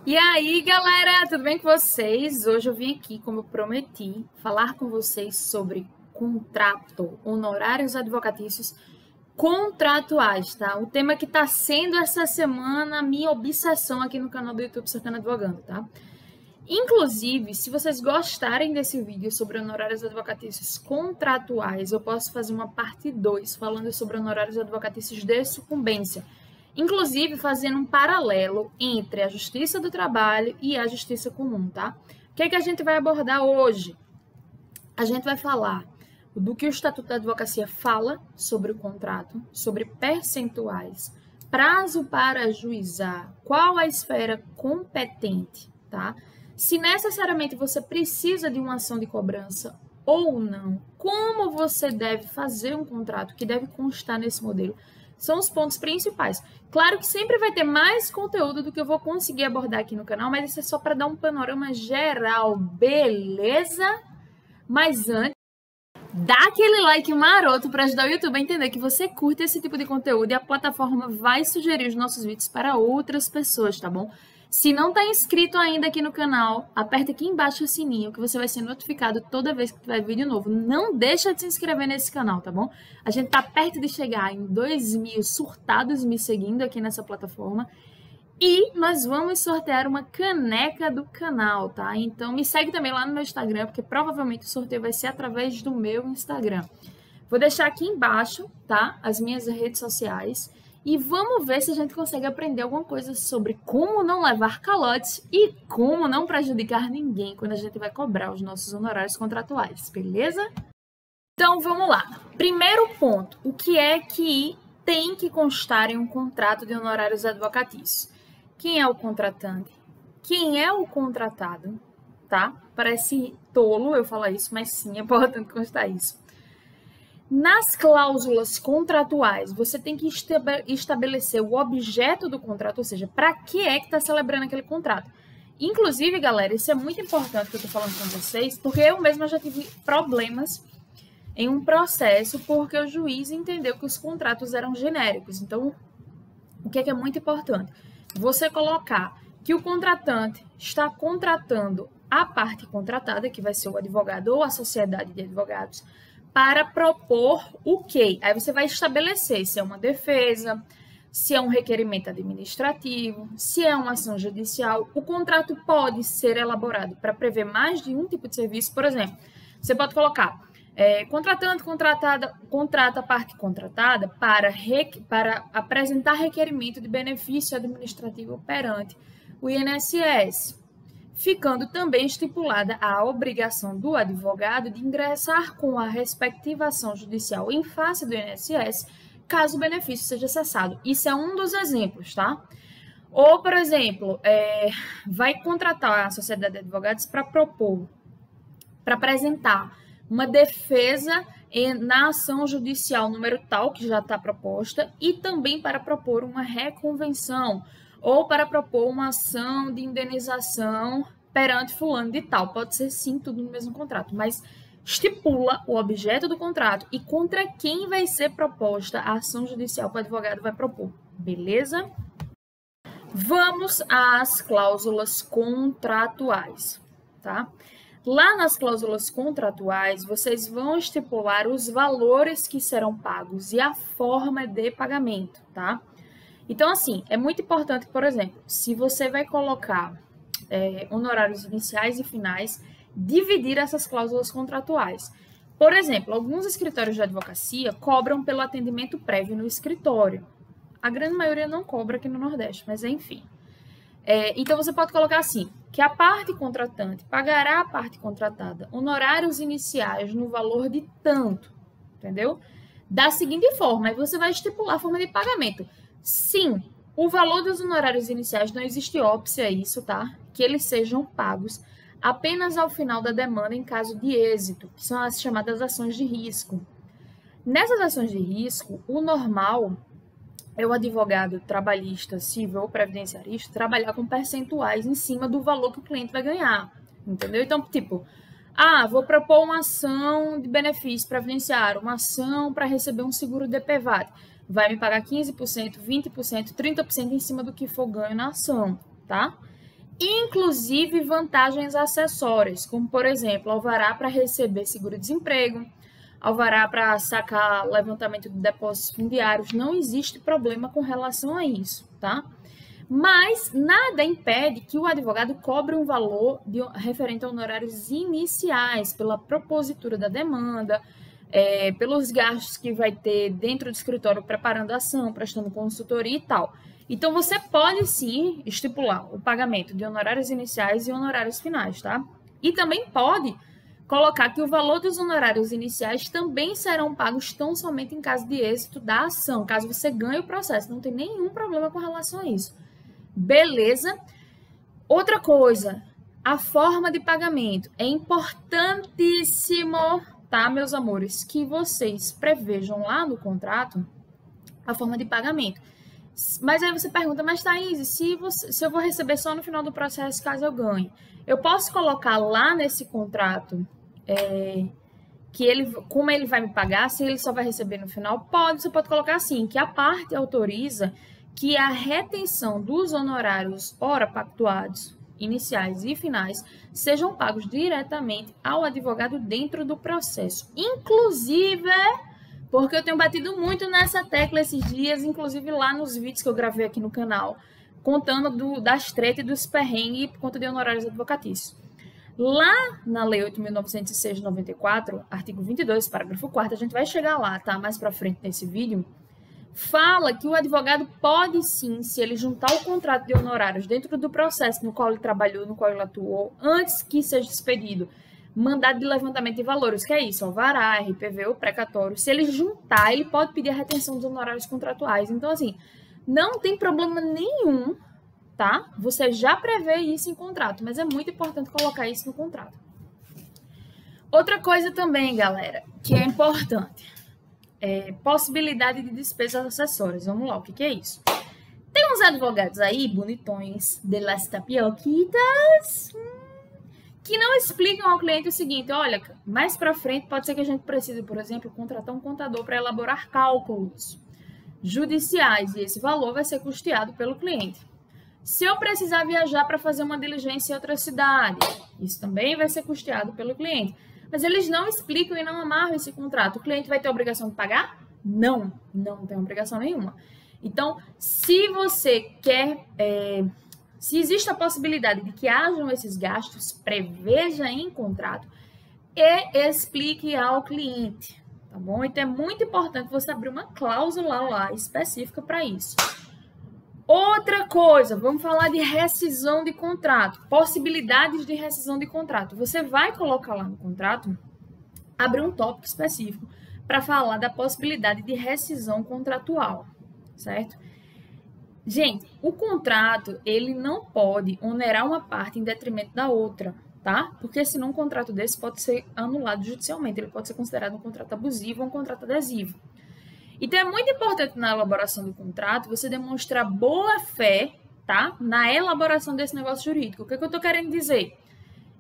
E aí, galera, tudo bem com vocês? Hoje eu vim aqui, como eu prometi, falar com vocês sobre contrato, honorários advocatícios contratuais, tá? O tema que tá sendo essa semana a minha obsessão aqui no canal do YouTube Cercando Advogando, tá? Inclusive, se vocês gostarem desse vídeo sobre honorários advocatícios contratuais, eu posso fazer uma parte 2 falando sobre honorários advocatícios de sucumbência. Inclusive, fazendo um paralelo entre a Justiça do Trabalho e a Justiça Comum, tá? O que é que a gente vai abordar hoje? A gente vai falar do que o Estatuto da Advocacia fala sobre o contrato, sobre percentuais, prazo para ajuizar, qual a esfera competente, tá? Se necessariamente você precisa de uma ação de cobrança ou não, como você deve fazer um contrato que deve constar nesse modelo, são os pontos principais. Claro que sempre vai ter mais conteúdo do que eu vou conseguir abordar aqui no canal, mas isso é só para dar um panorama geral, beleza? Mas antes, dá aquele like maroto para ajudar o YouTube a entender que você curte esse tipo de conteúdo e a plataforma vai sugerir os nossos vídeos para outras pessoas, tá bom? Se não está inscrito ainda aqui no canal, aperta aqui embaixo o sininho que você vai ser notificado toda vez que tiver vídeo novo. Não deixa de se inscrever nesse canal, tá bom? A gente tá perto de chegar em 2.000 surtados me seguindo aqui nessa plataforma. E nós vamos sortear uma caneca do canal, tá? Então me segue também lá no meu Instagram, porque provavelmente o sorteio vai ser através do meu Instagram. Vou deixar aqui embaixo, tá? As minhas redes sociais. E vamos ver se a gente consegue aprender alguma coisa sobre como não levar calotes e como não prejudicar ninguém quando a gente vai cobrar os nossos honorários contratuais, beleza? Então, vamos lá. Primeiro ponto, o que é que tem que constar em um contrato de honorários advocatícios? Quem é o contratante? Quem é o contratado? Tá? Parece tolo eu falar isso, mas sim, é importante constar isso. Nas cláusulas contratuais, você tem que estabelecer o objeto do contrato, ou seja, para que é que está celebrando aquele contrato. Inclusive, galera, isso é muito importante que eu estou falando com vocês, porque eu mesma já tive problemas em um processo porque o juiz entendeu que os contratos eram genéricos. Então, o que é muito importante? Você colocar que o contratante está contratando a parte contratada, que vai ser o advogado ou a sociedade de advogados, para propor o quê? Aí você vai estabelecer se é uma defesa, se é um requerimento administrativo, se é uma ação judicial. O contrato pode ser elaborado para prever mais de um tipo de serviço. Por exemplo, você pode colocar contratante contrata a parte contratada para apresentar requerimento de benefício administrativo perante o INSS, ficando também estipulada a obrigação do advogado de ingressar com a respectiva ação judicial em face do INSS, caso o benefício seja cessado. Isso é um dos exemplos, tá? Ou, por exemplo, vai contratar a sociedade de advogados para apresentar uma defesa na ação judicial número tal, que já está proposta, e também para propor uma reconvenção, ou para propor uma ação de indenização perante fulano de tal. Pode ser sim tudo no mesmo contrato, mas estipula o objeto do contrato e contra quem vai ser proposta a ação judicial que o advogado vai propor, beleza? Vamos às cláusulas contratuais, tá? Lá nas cláusulas contratuais, vocês vão estipular os valores que serão pagos e a forma de pagamento, tá? Então, assim, é muito importante, por exemplo, se você vai colocar honorários iniciais e finais, dividir essas cláusulas contratuais. Por exemplo, alguns escritórios de advocacia cobram pelo atendimento prévio no escritório. A grande maioria não cobra aqui no Nordeste, mas enfim. Então, você pode colocar assim, que a parte contratante pagará a parte contratada honorários iniciais no valor de tanto, entendeu? Da seguinte forma, aí você vai estipular a forma de pagamento. Sim, o valor dos honorários iniciais não existe óbice a isso, tá? Que eles sejam pagos apenas ao final da demanda em caso de êxito, que são as chamadas ações de risco. Nessas ações de risco, o normal é o advogado trabalhista, civil ou previdenciarista trabalhar com percentuais em cima do valor que o cliente vai ganhar, entendeu? Então, tipo, vou propor uma ação de benefício previdenciário, uma ação para receber um seguro DPVAT. Vai me pagar 15%, 20%, 30% em cima do que for ganho na ação, tá? inclusive vantagens acessórias, como, por exemplo, alvará para receber seguro-desemprego, alvará para sacar levantamento de depósitos fundiários. Não existe problema com relação a isso, tá? Mas nada impede que o advogado cobre um valor referente a honorários iniciais, pela propositura da demanda, pelos gastos que vai ter dentro do escritório preparando a ação, prestando consultoria e tal. Então, você pode sim estipular o pagamento de honorários iniciais e honorários finais, tá? E também pode colocar que o valor dos honorários iniciais também serão pagos tão somente em caso de êxito da ação, caso você ganhe o processo. Não tem nenhum problema com relação a isso. Beleza? Outra coisa, a forma de pagamento. É importantíssimo, tá, meus amores, que vocês prevejam lá no contrato a forma de pagamento. Mas aí você pergunta, mas Thaís, se eu vou receber só no final do processo, caso eu ganhe, eu posso colocar lá nesse contrato como ele vai me pagar, se ele só vai receber no final? Pode, você pode colocar assim, que a parte autoriza que a retenção dos honorários ora pactuados, iniciais e finais, sejam pagos diretamente ao advogado dentro do processo. Inclusive, porque eu tenho batido muito nessa tecla esses dias, inclusive lá nos vídeos que eu gravei aqui no canal, contando das tretas e dos perrengues por conta de honorários advocatícios. Lá na Lei 8.906 de 94, artigo 22, parágrafo 4º, a gente vai chegar lá, tá? Mais pra frente nesse vídeo, fala que o advogado pode sim, se ele juntar o contrato de honorários dentro do processo no qual ele trabalhou, no qual ele atuou, antes que seja expedido mandado de levantamento de valores, que é isso, alvará, RPV ou precatório. Se ele juntar, ele pode pedir a retenção dos honorários contratuais. Então, assim, não tem problema nenhum, tá? Você já prevê isso em contrato, mas é muito importante colocar isso no contrato. Outra coisa também, galera, que é importante, possibilidade de despesas acessórias. Vamos lá, o que é isso? Tem uns advogados aí, bonitões, de las tapioquitas, que não explicam ao cliente o seguinte: olha, mais para frente pode ser que a gente precise, por exemplo, contratar um contador para elaborar cálculos judiciais e esse valor vai ser custeado pelo cliente. Se eu precisar viajar para fazer uma diligência em outra cidade, isso também vai ser custeado pelo cliente. Mas eles não explicam e não amarram esse contrato. O cliente vai ter a obrigação de pagar? Não, não tem obrigação nenhuma. Então, se você quer... se existe a possibilidade de que hajam esses gastos, preveja em contrato e explique ao cliente, tá bom? Então, é muito importante você abrir uma cláusula lá específica para isso. Outra coisa, vamos falar de rescisão de contrato, possibilidades de rescisão de contrato. Você vai colocar lá no contrato, abrir um tópico específico para falar da possibilidade de rescisão contratual, certo? Gente, o contrato, ele não pode onerar uma parte em detrimento da outra, tá? Porque senão um contrato desse pode ser anulado judicialmente, ele pode ser considerado um contrato abusivo ou um contrato adesivo. Então, é muito importante na elaboração do contrato você demonstrar boa fé, tá? Na elaboração desse negócio jurídico. O que é que eu estou querendo dizer?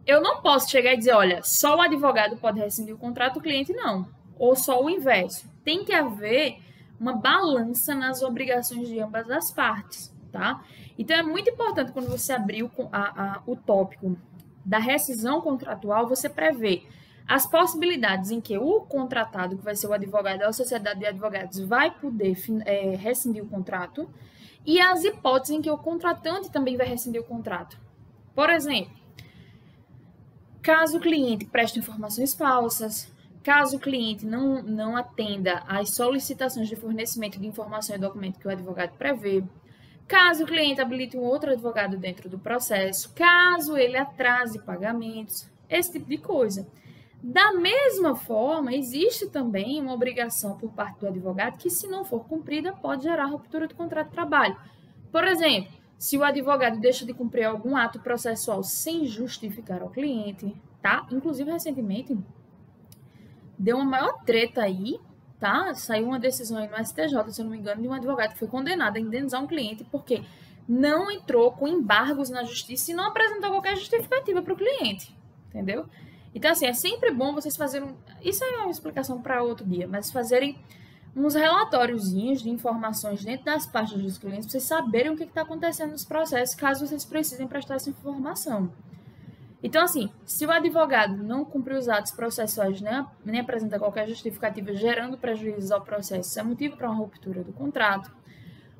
Eu não posso chegar e dizer, olha, só o advogado pode rescindir o contrato, o cliente não. Ou só o inverso. Tem que haver uma balança nas obrigações de ambas as partes, tá? Então, é muito importante quando você abrir o tópico da rescisão contratual, você prevê as possibilidades em que o contratado, que vai ser o advogado ou a sociedade de advogados, vai poder rescindir o contrato e as hipóteses em que o contratante também vai rescindir o contrato. Por exemplo, caso o cliente preste informações falsas, caso o cliente não atenda às solicitações de fornecimento de informação e documento que o advogado prevê, caso o cliente habilite um outro advogado dentro do processo, caso ele atrase pagamentos, esse tipo de coisa. Da mesma forma, existe também uma obrigação por parte do advogado que, se não for cumprida, pode gerar ruptura do contrato de trabalho. Por exemplo, se o advogado deixa de cumprir algum ato processual sem justificar ao cliente, tá? Inclusive, recentemente, deu uma maior treta aí, tá? Saiu uma decisão aí no STJ, se eu não me engano, de um advogado que foi condenado a indenizar um cliente porque não entrou com embargos na justiça e não apresentou qualquer justificativa para o cliente, entendeu? Então, assim, é sempre bom vocês fazerem... Isso é uma explicação para outro dia, mas fazerem uns relatóriozinhos de informações dentro das pastas dos clientes para vocês saberem o que está acontecendo nos processos, caso vocês precisem prestar essa informação. Então, assim, se o advogado não cumprir os atos processuais nem apresenta qualquer justificativa gerando prejuízos ao processo, isso é motivo para uma ruptura do contrato.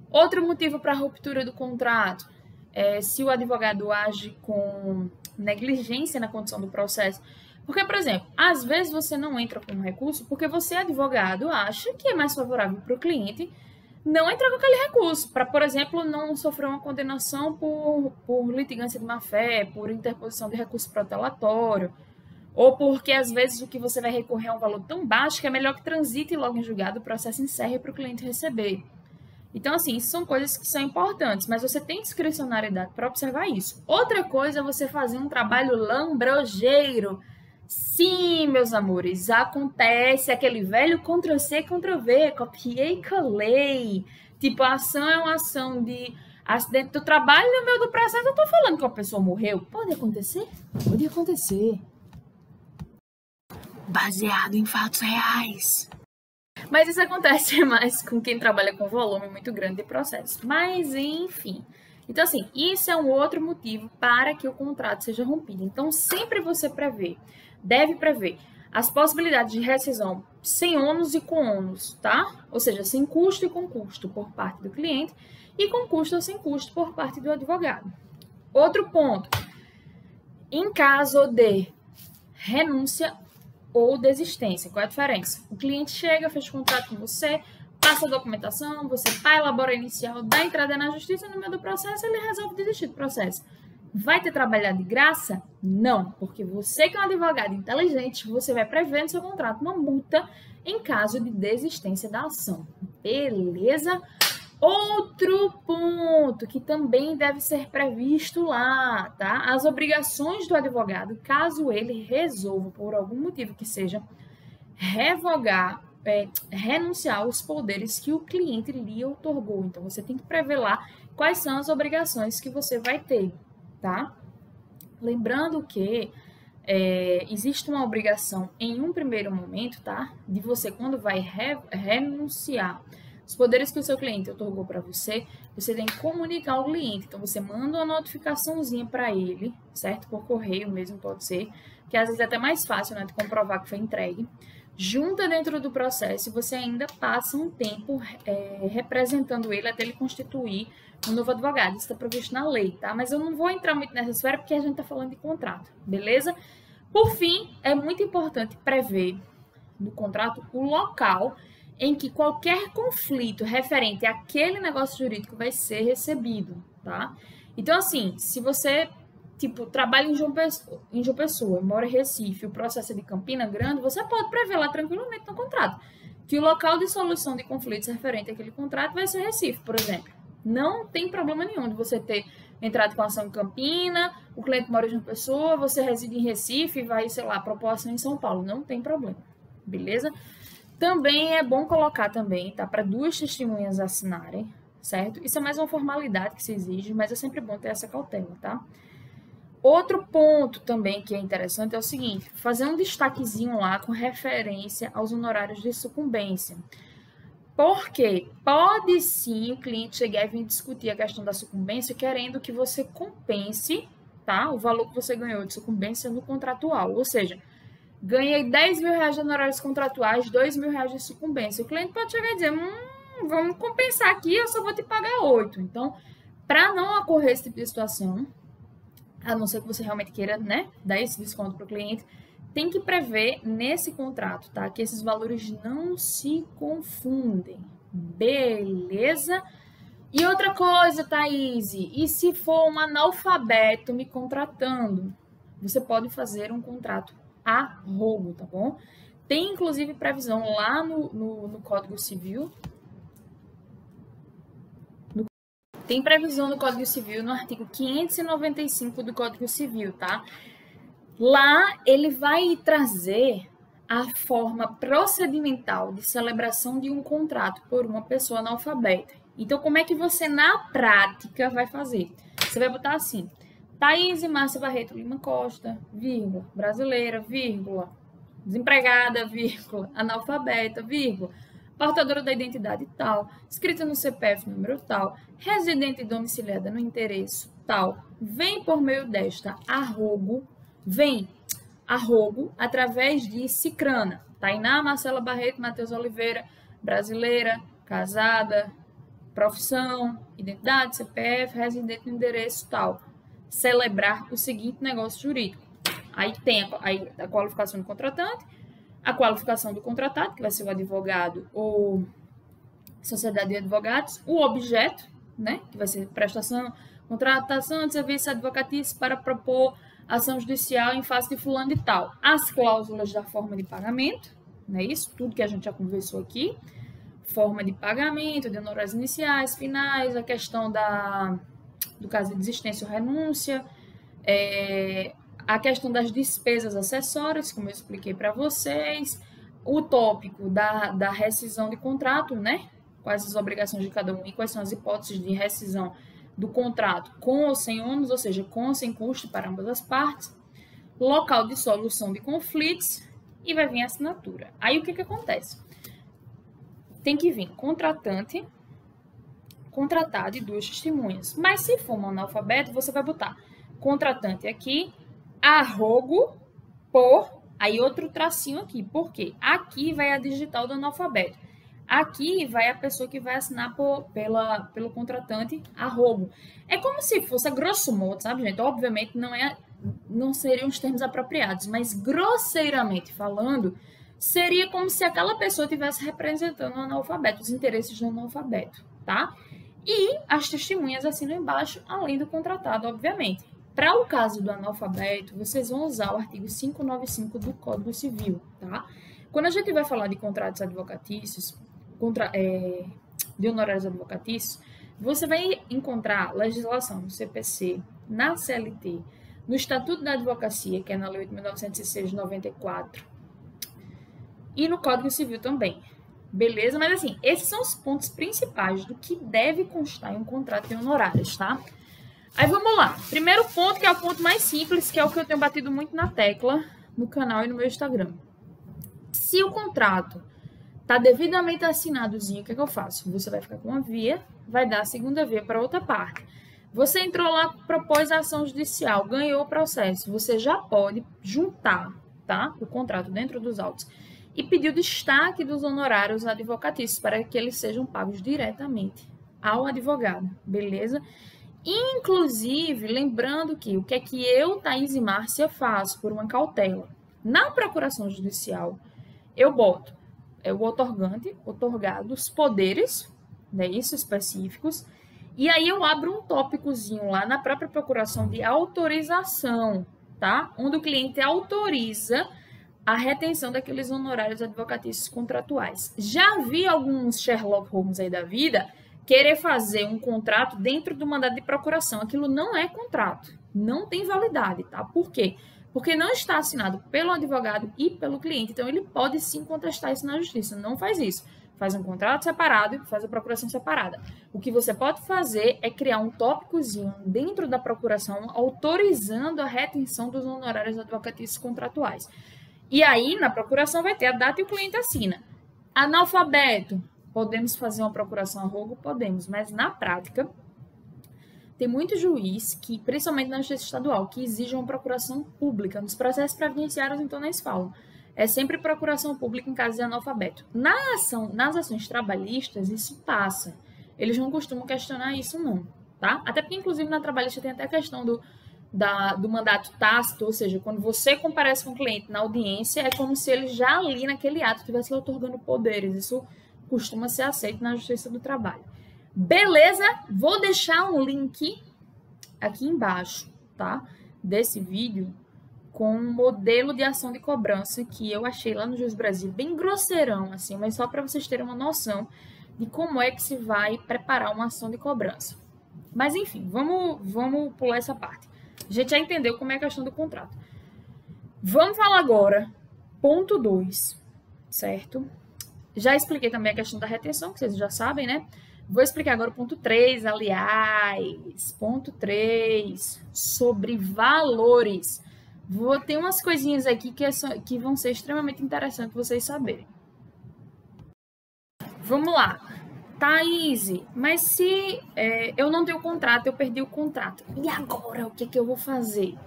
Outro motivo para a ruptura do contrato é se o advogado age com negligência na condução do processo. Porque, por exemplo, às vezes você não entra com um recurso porque você, advogado, acha que é mais favorável para o cliente não entrar com aquele recurso, para, por exemplo, não sofrer uma condenação por litigância de má-fé, por interposição de recurso protelatório, ou porque, às vezes, o que você vai recorrer é um valor tão baixo que é melhor que transite logo em julgado, o processo encerre para o cliente receber. Então, assim, isso são coisas que são importantes, mas você tem discricionariedade para observar isso. Outra coisa é você fazer um trabalho lambrojeiro. Sim, meus amores, acontece aquele velho Ctrl+C, Ctrl+V, copiei e colei. Tipo, a ação é uma ação de acidente do trabalho no meio do processo. Eu tô falando que a pessoa morreu. Pode acontecer? Pode acontecer. Baseado em fatos reais. Mas isso acontece mais com quem trabalha com volume muito grande de processo. Mas, enfim. Então, assim, isso é um outro motivo para que o contrato seja rompido. Então, sempre você deve prever as possibilidades de rescisão sem ônus e com ônus, tá? Ou seja, sem custo e com custo por parte do cliente e com custo ou sem custo por parte do advogado. Outro ponto, em caso de renúncia ou desistência, qual é a diferença? O cliente chega, fecha o contrato com você, passa a documentação, você elabora a inicial, dá entrada na justiça, no meio do processo ele resolve desistir do processo. Vai ter trabalhado de graça? Não, porque você que é um advogado inteligente, você vai prever no seu contrato uma multa em caso de desistência da ação. Beleza? Outro ponto que também deve ser previsto lá, tá? As obrigações do advogado, caso ele resolva, por algum motivo que seja, renunciar aos poderes que o cliente lhe outorgou. Então, você tem que prever lá quais são as obrigações que você vai ter, tá? Lembrando que existe uma obrigação em um primeiro momento, tá? De você, quando vai renunciar os poderes que o seu cliente outorgou para você, você tem que comunicar ao cliente. Então, você manda uma notificaçãozinha para ele, certo? Por correio mesmo, pode ser, que às vezes é até mais fácil, né, de comprovar que foi entregue. Junta dentro do processo e você ainda passa um tempo representando ele até ele constituir um novo advogado. Isso está previsto na lei, tá? Mas eu não vou entrar muito nessa esfera porque a gente está falando de contrato, beleza? Por fim, é muito importante prever no contrato o local em que qualquer conflito referente àquele negócio jurídico vai ser recebido, tá? Então, assim, se você, trabalha em João Pessoa, mora em Recife, o processo é de Campina Grande, você pode prever lá tranquilamente no contrato que o local de solução de conflitos referente àquele contrato vai ser Recife, por exemplo. Não tem problema nenhum de você ter entrado com ação em Campina, o cliente mora em João Pessoa, você reside em Recife e vai, sei lá, propor ação em São Paulo. Não tem problema, beleza? Também é bom colocar também, tá? Para duas testemunhas assinarem, certo? Isso é mais uma formalidade que se exige, mas é sempre bom ter essa cautela, tá? Outro ponto também que é interessante é o seguinte, fazer um destaquezinho lá com referência aos honorários de sucumbência. Porque pode sim o cliente chegar e vir discutir a questão da sucumbência querendo que você compense, tá? O valor que você ganhou de sucumbência no contratual, ou seja, ganhei 10 mil reais de honorários contratuais, 2 mil reais de sucumbência. O cliente pode chegar e dizer, vamos compensar aqui, eu só vou te pagar 8. Então, para não ocorrer esse tipo de situação, a não ser que você realmente queira, né, dar esse desconto para o cliente, tem que prever nesse contrato, tá? Que esses valores não se confundem. Beleza? E outra coisa, Thaís, e se for um analfabeto me contratando? Você pode fazer um contrato a rogo, tá bom? Tem, inclusive, previsão lá no Código Civil. Tem previsão no Código Civil, no artigo 595 do Código Civil, tá? Lá, ele vai trazer a forma procedimental de celebração de um contrato por uma pessoa analfabeta. Então, como é que você, na prática, vai fazer? Você vai botar assim, Thaís Márcia Barreto Lima Costa, vírgula, brasileira, vírgula, desempregada, vírgula, analfabeta, vírgula, portadora da identidade tal, inscrita no CPF número tal, residente e domiciliada no endereço tal, vem por meio desta arrogo, através de Cicrana, Tainá Marcela Barreto Matheus Oliveira, brasileira, casada, profissão, identidade, CPF, residente no endereço tal. Celebrar o seguinte negócio jurídico. Aí tem a qualificação do contratante, a qualificação do contratado, que vai ser o advogado ou sociedade de advogados, o objeto, né, que vai ser prestação, contratação de serviço advocatício para propor ação judicial em face de fulano e tal. As cláusulas da forma de pagamento, não é isso? Tudo que a gente já conversou aqui. Forma de pagamento, de honorários iniciais, finais, a questão do caso de desistência ou renúncia, a questão das despesas acessórias, como eu expliquei para vocês, o tópico da rescisão de contrato, né? Quais as obrigações de cada um e quais são as hipóteses de rescisão do contrato com ou sem ônus, ou seja, com ou sem custo para ambas as partes, local de solução de conflitos e vai vir a assinatura. Aí o que acontece? Tem que vir contratante, contratado e duas testemunhas. Mas se for um analfabeto, você vai botar contratante aqui, arrogo por, aí outro tracinho aqui. Por quê? Aqui vai a digital do analfabeto. Aqui vai a pessoa que vai assinar pelo contratante, arrogo. É como se fosse, a grosso modo, sabe, gente? Obviamente não seriam os termos apropriados, mas grosseiramente falando, seria como se aquela pessoa estivesse representando o analfabeto, os interesses do analfabeto, tá? E as testemunhas assinam embaixo, além do contratado, obviamente. Para o caso do analfabeto, vocês vão usar o artigo 595 do Código Civil, tá? Quando a gente vai falar de contratos advocatícios, de honorários advocatícios, você vai encontrar legislação no CPC, na CLT, no Estatuto da Advocacia, que é na Lei 8.906 de 94, e no Código Civil também. Beleza? Mas assim, esses são os pontos principais do que deve constar em um contrato de honorários, tá? Aí vamos lá. Primeiro ponto, que é o ponto mais simples, que é o que eu tenho batido muito na tecla no canal e no meu Instagram. Se o contrato tá devidamente assinadozinho, o que é que eu faço? Você vai ficar com uma via, vai dar a segunda via para outra parte. Você entrou lá, propôs a ação judicial, ganhou o processo. Você já pode juntar, tá, o contrato dentro dos autos e pedir o destaque dos honorários advocatícios para que eles sejam pagos diretamente ao advogado, beleza? Inclusive, lembrando que o que é que eu, Thaís e Márcia, faço por uma cautela? Na procuração judicial, eu boto o otorgante, otorgado, os poderes, né, isso, específicos, e aí eu abro um tópicozinho lá na própria procuração de autorização, tá? Onde o cliente autoriza a retenção daqueles honorários advocatícios contratuais. Já vi alguns Sherlock Holmes aí da vida querer fazer um contrato dentro do mandado de procuração. Aquilo não é contrato, não tem validade, tá? Por quê? Porque não está assinado pelo advogado e pelo cliente. Então, ele pode sim contestar isso na justiça. Não faz isso. Faz um contrato separado, faz a procuração separada. O que você pode fazer é criar um tópicozinho dentro da procuração autorizando a retenção dos honorários advocatícios contratuais. E aí, na procuração, vai ter a data e o cliente assina. Analfabeto, podemos fazer uma procuração a rogo? Podemos, mas na prática, tem muito juiz, que, principalmente na justiça estadual, que exige uma procuração pública. Nos processos previdenciários, então, nem se falam. É sempre procuração pública em caso de analfabeto. Nas ações trabalhistas, isso passa. Eles não costumam questionar isso, não, tá? Até porque, inclusive, na trabalhista tem até a questão do mandato tácito, ou seja, quando você comparece com o cliente na audiência, é como se ele já ali naquele ato estivesse otorgando poderes. Isso costuma ser aceito na Justiça do Trabalho. Beleza? Vou deixar um link aqui embaixo, tá? Desse vídeo com um modelo de ação de cobrança que eu achei lá no Juiz Brasil, bem grosseirão, assim, mas só para vocês terem uma noção de como é que se vai preparar uma ação de cobrança. Mas, enfim, vamos pular essa parte. A gente já entendeu como é a questão do contrato. Vamos falar agora, ponto 2, certo? Já expliquei também a questão da retenção, que vocês já sabem, né? Vou explicar agora o ponto 3, aliás. Ponto 3, sobre valores. Vou ter umas coisinhas aqui que vão ser extremamente interessantes vocês saberem. Vamos lá. Thaís, mas se eu não tenho contrato, eu perdi o contrato. E agora, o que é que eu vou fazer?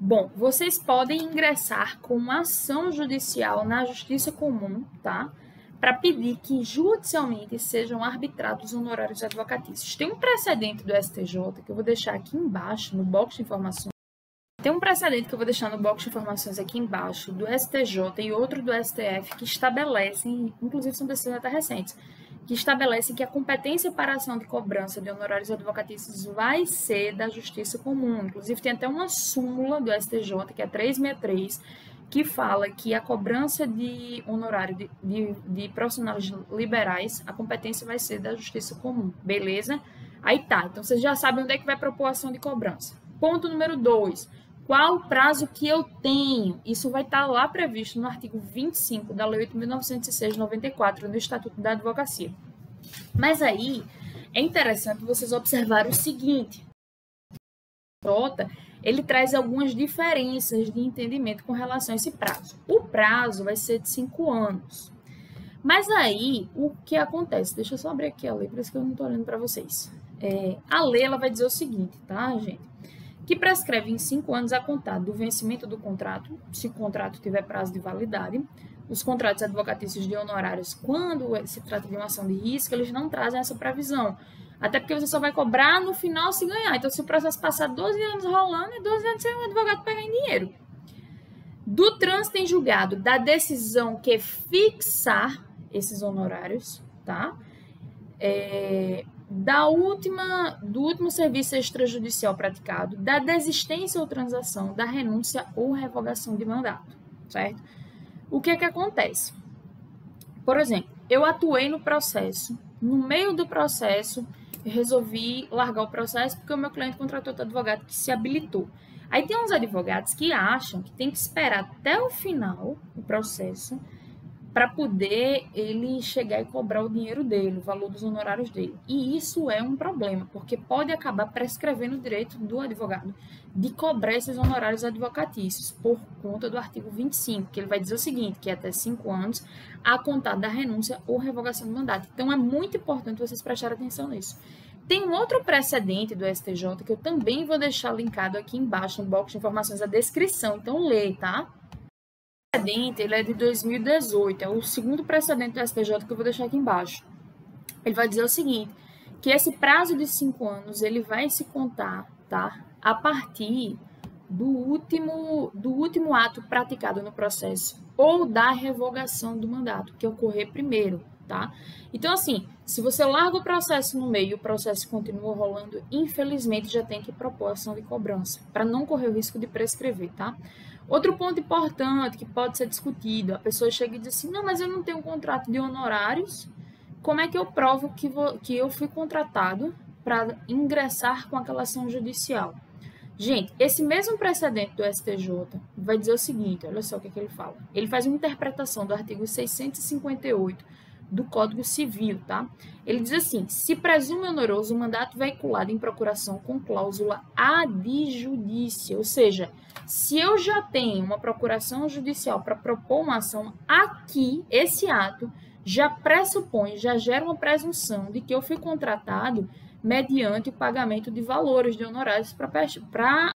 Bom, vocês podem ingressar com uma ação judicial na Justiça Comum, tá? Para pedir que judicialmente sejam arbitrados os honorários advocatícios. Tem um precedente do STJ que eu vou deixar aqui embaixo, no box de informações. Tem um precedente que eu vou deixar no box de informações aqui embaixo, do STJ e outro do STF, que estabelecem, inclusive são decisões até recentes, que estabelecem que a competência para a ação de cobrança de honorários advocatícios vai ser da Justiça Comum. Inclusive, tem até uma súmula do STJ, que é 363, que fala que a cobrança de honorário de profissionais liberais, a competência vai ser da Justiça Comum, beleza? Aí tá, então vocês já sabem onde é que vai propor a ação de cobrança. Ponto número 2. Qual o prazo que eu tenho? Isso vai estar lá previsto no artigo 25 da Lei 8.906 de 94, no Estatuto da Advocacia. Mas aí, é interessante vocês observarem o seguinte. Ele traz algumas diferenças de entendimento com relação a esse prazo. O prazo vai ser de 5 anos. Mas aí, o que acontece? Deixa eu só abrir aqui a lei, por isso que eu não estou olhando para vocês. A lei ela vai dizer o seguinte, tá, gente? Que prescreve em 5 anos a contar do vencimento do contrato, se o contrato tiver prazo de validade. Os contratos advocatícios de honorários, quando se trata de uma ação de risco, eles não trazem essa previsão. Até porque você só vai cobrar no final se ganhar. Então, se o processo passar 12 anos rolando, é 12 anos sem o advogado pegar em dinheiro. Do trânsito em julgado, da decisão que fixar esses honorários, tá? Do último serviço extrajudicial praticado, da desistência ou transação, da renúncia ou revogação de mandato, certo? O que é que acontece? Por exemplo, eu atuei no processo, no meio do processo, eu resolvi largar o processo porque o meu cliente contratou outro advogado que se habilitou. Aí tem uns advogados que acham que tem que esperar até o final do processo para poder ele chegar e cobrar o dinheiro dele, o valor dos honorários dele. E isso é um problema, porque pode acabar prescrevendo o direito do advogado de cobrar esses honorários advocatícios por conta do artigo 25, que ele vai dizer o seguinte, que é até 5 anos a contar da renúncia ou revogação do mandato. Então, é muito importante vocês prestarem atenção nisso. Tem um outro precedente do STJ que eu também vou deixar linkado aqui embaixo no box de informações, a descrição. Então, lê, tá? O precedente ele é de 2018, é o segundo precedente do STJ que eu vou deixar aqui embaixo. Ele vai dizer o seguinte, que esse prazo de 5 anos ele vai se contar, tá? A partir do último ato praticado no processo ou da revogação do mandato, que ocorrer primeiro, tá? Então, assim, se você larga o processo no meio e o processo continua rolando, infelizmente já tem que propor ação de cobrança, para não correr o risco de prescrever, tá? Outro ponto importante que pode ser discutido, a pessoa chega e diz assim, não, mas eu não tenho um contrato de honorários, como é que eu provo que eu fui contratado para ingressar com aquela ação judicial? Gente, esse mesmo precedente do STJ vai dizer o seguinte, olha só o que ele fala. Ele faz uma interpretação do artigo 658 do Código Civil, tá? Ele diz assim, se presume honoroso o mandato veiculado em procuração com cláusula adjudícia, ou seja, se eu já tenho uma procuração judicial para propor uma ação, aqui, esse ato já pressupõe, já gera uma presunção de que eu fui contratado mediante o pagamento de valores de honorários para